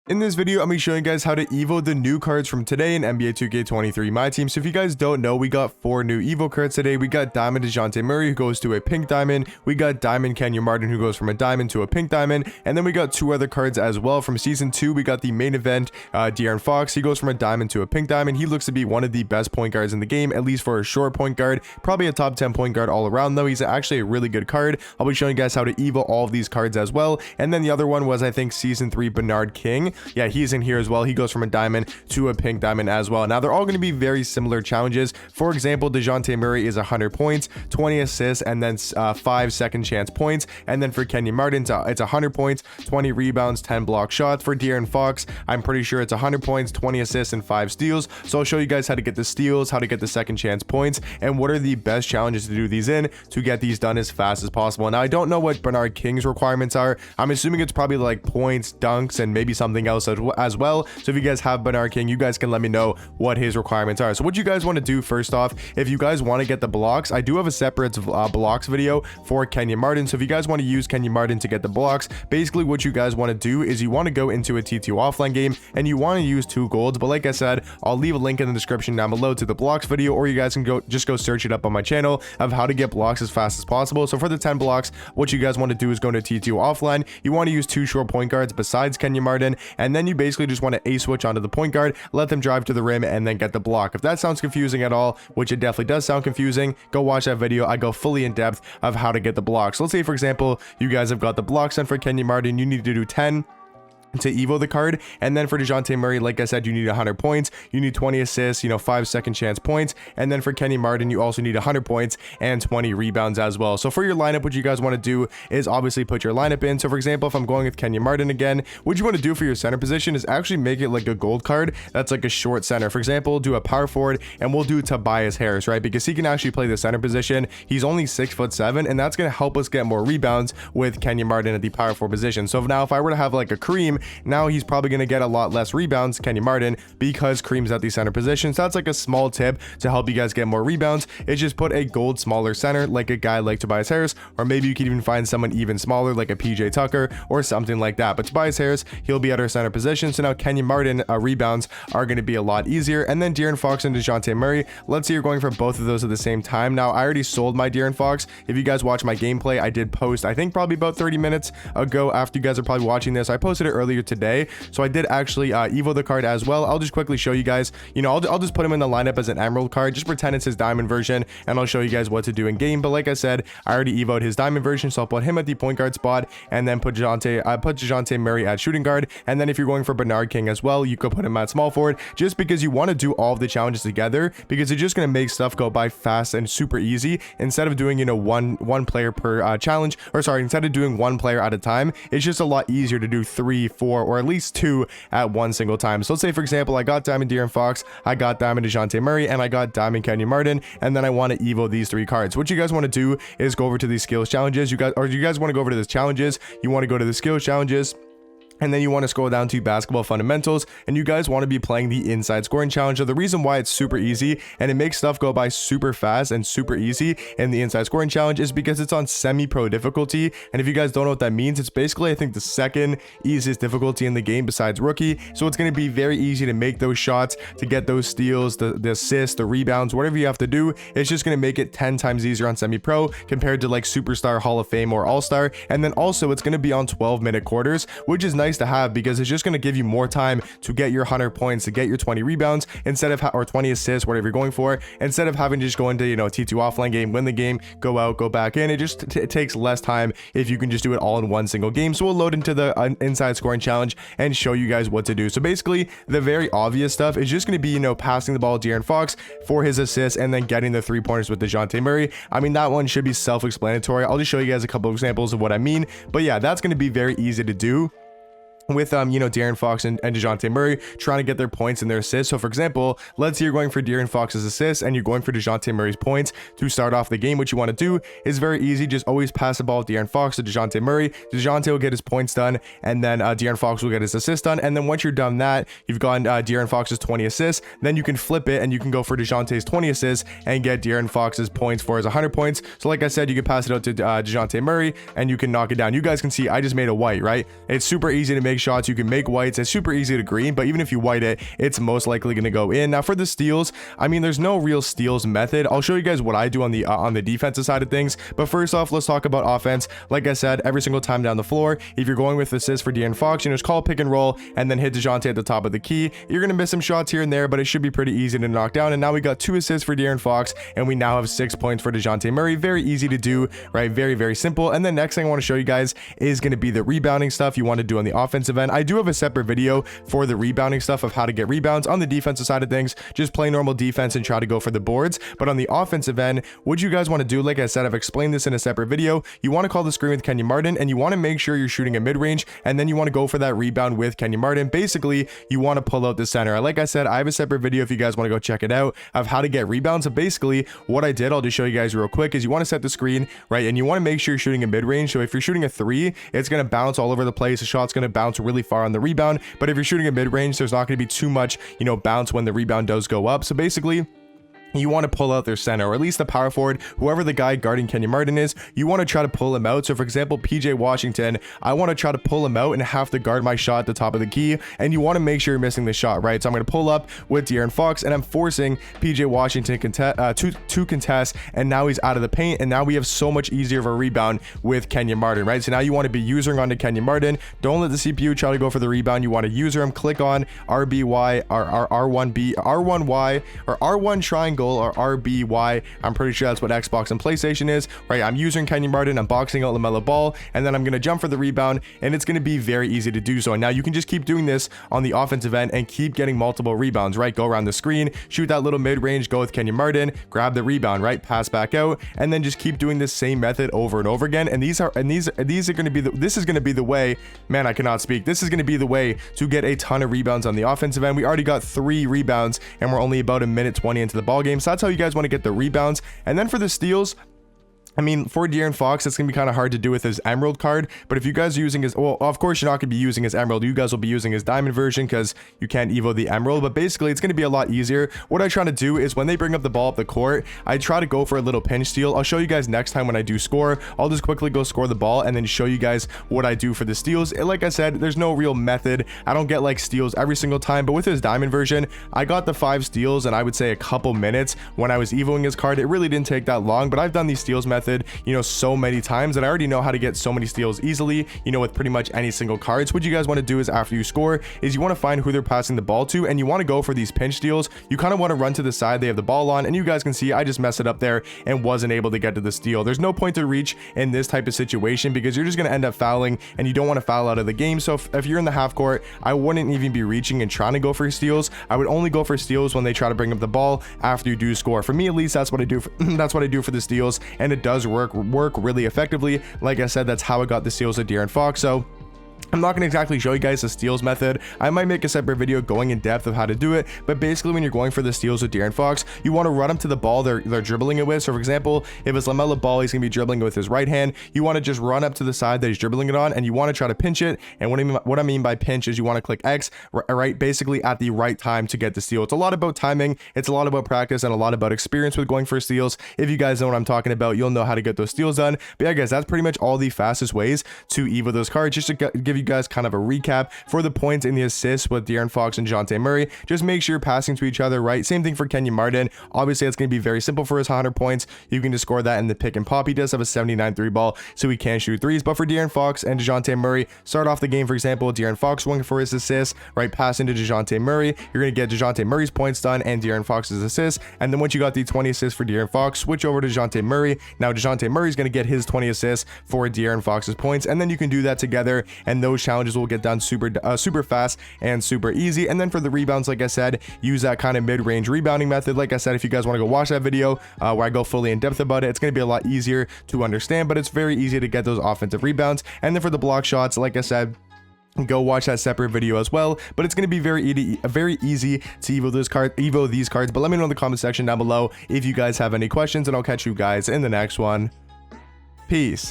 In this video, I'm going to be showing you guys how to evo the new cards from today in NBA 2K23 Myteam. So if you guys don't know, we got 4 new evo cards today. We got Diamond DeJounte Murray, who goes to a pink diamond. We got Diamond Kenyon Martin, who goes from a diamond to a pink diamond. And then we got 2 other cards as well. From Season 2, we got the main event, De'Aaron Fox. He goes from a diamond to a pink diamond. He looks to be one of the best point guards in the game, at least for a short point guard. Probably a top 10 point guard all around, though. He's actually a really good card. I'll be showing you guys how to evo all of these cards as well. And then the other one was, I think, Season 3 Bernard King. Yeah, he's in here as well. He goes from a diamond to a pink diamond as well. Now they're all going to be very similar challenges. For example, DeJounte Murray is 100 points, 20 assists, and then 5 second chance points. And then for Kenyon Martin, it's 100 points, 20 rebounds, 10 block shots. For De'Aaron Fox, I'm pretty sure it's 100 points, 20 assists, and 5 steals. So I'll show you guys how to get the steals, how to get the second chance points, and what are the best challenges to do these in to get these done as fast as possible. Now I don't know what Bernard King's requirements are. I'm assuming it's probably like points, dunks, and maybe something else as well. So if you guys have Bernard King, you guys can let me know what his requirements are. So what you guys want to do first off, if you guys want to get the blocks, I do have a separate blocks video for Kenyon Martin. So if you guys want to use Kenyon Martin to get the blocks, basically what you guys want to do is you want to go into a T2 offline game and you want to use 2 golds. But like I said, I'll leave a link in the description down below to the blocks video, or you guys can go search it up on my channel of how to get blocks as fast as possible. So for the 10 blocks, what you guys want to do is go to T2 offline. You want to use 2 short point guards besides Kenyon Martin, and then you basically just want to A switch onto the point guard, let them drive to the rim, and then get the block. If that sounds confusing at all, which it definitely does sound confusing, go watch that video. I go fully in depth of how to get the blocks. So let's say, for example, you guys have got the blocks done for Kenyon Martin. You need to do 10 to evo the card. And then for DeJounte Murray, like I said, you need 100 points, you need 20 assists, 5 second chance points. And then for Kenyon Martin, you also need 100 points and 20 rebounds as well. So for your lineup, what you guys want to do is obviously put your lineup in. So for example, if I'm going with Kenyon Martin again, what you want to do for your center position is actually make it like a gold card that's like a short center. For example, do a power forward, and we'll do Tobias Harris, right? Because he can actually play the center position. He's only 6'7", and that's going to help us get more rebounds with Kenyon Martin at the power forward position. So now if I were to have like a Kareem, now he's probably going to get a lot less rebounds, Kenyon Martin, because Kareem's at the center position. So that's like a small tip to help you guys get more rebounds, is just put a gold smaller center like a guy like Tobias Harris, or maybe you could even find someone even smaller like a PJ Tucker or something like that. But Tobias Harris, he'll be at our center position. So now Kenyon Martin rebounds are going to be a lot easier. And then De'Aaron Fox and DeJounte Murray, let's say you're going for both of those at the same time. Now I already sold my De'Aaron Fox. If you guys watch my gameplay, I did post, I think probably about 30 minutes ago after you guys are probably watching this. I posted it earlier today. So I did actually evo the card as well. I'll just quickly show you guys, I'll just put him in the lineup as an emerald card, just pretend it's his diamond version, and I'll show you guys what to do in game. But like I said, I already evoed his diamond version, so I'll put him at the point guard spot, and then put DeJounte Murray at shooting guard. And then if you're going for Bernard King as well, you could put him at small forward, just because you want to do all of the challenges together, because it's just going to make stuff go by fast and super easy. Instead of doing one player per challenge, or sorry, instead of doing 1 player at a time, it's just a lot easier to do 3, 4, or at least 2 at one single time. So let's say, for example, I got Diamond De'Aaron Fox, I got Diamond DeJounte Murray, and I got Diamond Kenyon Martin, and then I want to evo these 3 cards. What you guys want to do is go over to these skills challenges. You guys want to go over to the challenges, you want to go to the skills challenges, and then you want to scroll down to basketball fundamentals, and you guys want to be playing the inside scoring challenge. So the reason why it's super easy and it makes stuff go by super fast and super easy in the inside scoring challenge is because it's on semi-pro difficulty. And if you guys don't know what that means, it's basically, I think, the second easiest difficulty in the game besides rookie. So it's going to be very easy to make those shots, to get those steals, the assists, the rebounds, whatever you have to do. It's just going to make it 10 times easier on semi-pro compared to like superstar, Hall of Fame, or all-star. And then also it's going to be on 12-minute quarters, which is nice to have, because it's just going to give you more time to get your 100 points, to get your 20 rebounds, instead of or 20 assists, whatever you're going for, instead of having to just go into T2 offline game, win the game, go out, go back in. It just it takes less time if you can just do it all in one single game. So we'll load into the inside scoring challenge and show you guys what to do. So basically the very obvious stuff is just going to be passing the ball to De'Aaron Fox for his assists, and then getting the 3-pointers with DeJounte Murray. I mean, that one should be self-explanatory. I'll just show you guys a couple of examples of what I mean, but yeah, that's going to be very easy to do with De'Aaron Fox and DeJounte Murray trying to get their points and their assists. So for example, let's say you're going for De'Aaron Fox's assists and you're going for DeJounte Murray's points to start off the game. What you want to do is very easy. Just always pass the ball with De'Aaron Fox to DeJounte Murray. DeJounte will get his points done, and then De'Aaron Fox will get his assists done. And then once you're done that, you've gotten De'Aaron Fox's 20 assists. Then you can flip it and you can go for DeJounte's 20 assists and get De'Aaron Fox's points for his 100 points. So like I said, you can pass it out to DeJounte Murray and you can knock it down. You guys can see I just made a white, right? It's super easy to make make shots, you can make whites. It's super easy to green, but even if you white it, it's most likely going to go in. Now for the steals, I mean, there's no real steals method. I'll show you guys what I do on the defensive side of things, but first off, let's talk about offense. Like I said, every single time down the floor, if you're going with assists for De'Aaron Fox, you know, just call pick and roll and then hit DeJounte at the top of the key. You're going to miss some shots here and there, but it should be pretty easy to knock down. And now we got 2 assists for De'Aaron Fox, and we now have 6 points for DeJounte Murray. Very easy to do, right? Very, very simple. And the next thing I want to show you guys is going to be the rebounding stuff you want to do on the offensive end. I do have a separate video for the rebounding stuff of how to get rebounds. On the defensive side of things, just play normal defense and try to go for the boards. But on the offensive end, what you guys want to do, like I said, I've explained this in a separate video. You want to call the screen with Kenyon Martin, and you want to make sure you're shooting a mid-range, and then you want to go for that rebound with Kenyon Martin. Basically, you want to pull out the center. Like I said, I have a separate video if you guys want to go check it out of how to get rebounds. So basically, what I did, I'll just show you guys real quick, is you want to set the screen, right? And you want to make sure you're shooting a mid-range. So if you're shooting a 3, it's going to bounce all over the place. The shot's going to bounce really far on the rebound. But if you're shooting a mid-range, there's not going to be too much, you know, bounce when the rebound does go up. So basically, you want to pull out their center, or at least the power forward, whoever the guy guarding Kenyon Martin is. You want to try to pull him out. So for example, PJ Washington, I want to try to pull him out and have to guard my shot at the top of the key, and you want to make sure you're missing the shot, right? So I'm going to pull up with De'Aaron Fox, and I'm forcing PJ Washington to contest, and now he's out of the paint, and now we have so much easier of a rebound with Kenyon Martin, right? So now you want to be usering onto Kenyon Martin. Don't let the CPU try to go for the rebound. You want to user him. Click on RBY or R1B, R1Y, or R1 triangle, or RBY. I'm pretty sure that's what Xbox and PlayStation is, right? I'm using Kenyon Martin, I'm boxing out LaMelo Ball, and then I'm going to jump for the rebound, and it's going to be very easy to do so. And now you can just keep doing this on the offensive end and keep getting multiple rebounds, right? Go around the screen, shoot that little mid-range, go with Kenyon Martin, grab the rebound, right? Pass back out, and then just keep doing this same method over and over again. And these are going to be this is going to be the way, man, I cannot speak. This is going to be the way to get a ton of rebounds on the offensive end. We already got 3 rebounds, and we're only about a minute 20 into the ball game. So that's how you guys want to get the rebounds. And then for the steals, I mean, for De'Aaron Fox, it's going to be kind of hard to do with his Emerald card, but if you guys are using his, well, of course, you're not going to be using his Emerald. You guys will be using his Diamond version because you can't Evo the Emerald, but basically, it's going to be a lot easier. What I try to do is when they bring up the ball up the court, I try to go for a little pinch steal. I'll show you guys next time when I do score. I'll just quickly go score the ball and then show you guys what I do for the steals. And like I said, there's no real method. I don't get like steals every single time, but with his Diamond version, I got the 5 steals in, I would say, a couple minutes when I was Evoing his card. It really didn't take that long, but I've done these steals method, you know, so many times that I already know how to get so many steals easily, you know, with pretty much any single card. So what you guys want to do is after you score is you want to find who they're passing the ball to, and you want to go for these pinch steals. You kind of want to run to the side they have the ball on, and you guys can see I just messed it up there and wasn't able to get to the steal. There's no point to reach in this type of situation because you're just going to end up fouling, and you don't want to foul out of the game. So if you're in the half court, I wouldn't even be reaching and trying to go for steals. I would only go for steals when they try to bring up the ball after you do score. For me, at least, that's what I do that's what I do for the steals, and it does work really effectively. Like I said, that's how I got the steals at De'Aaron Fox. So I'm not going to exactly show you guys the steals method. I might make a separate video going in depth of how to do it, but basically when you're going for the steals with De'Aaron Fox, you want to run them to the ball they're dribbling it with. So for example, if it's LaMelo Ball, he's going to be dribbling it with his right hand. You want to just run up to the side that he's dribbling it on, and you want to try to pinch it. And what I mean by pinch is you want to click X, right, basically at the right time to get the steal. It's a lot about timing, it's a lot about practice, and a lot about experience with going for steals. If you guys know what I'm talking about, you'll know how to get those steals done. But yeah, guys, that's pretty much all the fastest ways to Evo those cards. Just to give you guys kind of a recap for the points and the assists with De'Aaron Fox and DeJounte Murray. Just make sure you're passing to each other, right? Same thing for Kenyon Martin. Obviously, it's going to be very simple for his 100 points. You can just score that in the pick and pop. He does have a 79 3 ball, so he can shoot threes. But for De'Aaron Fox and DeJounte Murray, start off the game, for example, De'Aaron Fox going for his assists, right? Pass into DeJounte Murray. You're going to get DeJounte Murray's points done and De'Aaron Fox's assists. And then once you got the 20 assists for De'Aaron Fox, switch over to DeJounte Murray. Now, DeJounte Murray's going to get his 20 assists for De'Aaron Fox's points. And then you can do that together, and those challenges will get done super fast and super easy. And then for the rebounds, like I said, use that kind of mid-range rebounding method. Like I said, if you guys want to go watch that video where I go fully in depth about it, it's going to be a lot easier to understand, but it's very easy to get those offensive rebounds. And then for the block shots, like I said, go watch that separate video as well. But it's going to be very easy to Evo these cards. But let me know in the comment section down below if you guys have any questions, and I'll catch you guys in the next one. Peace.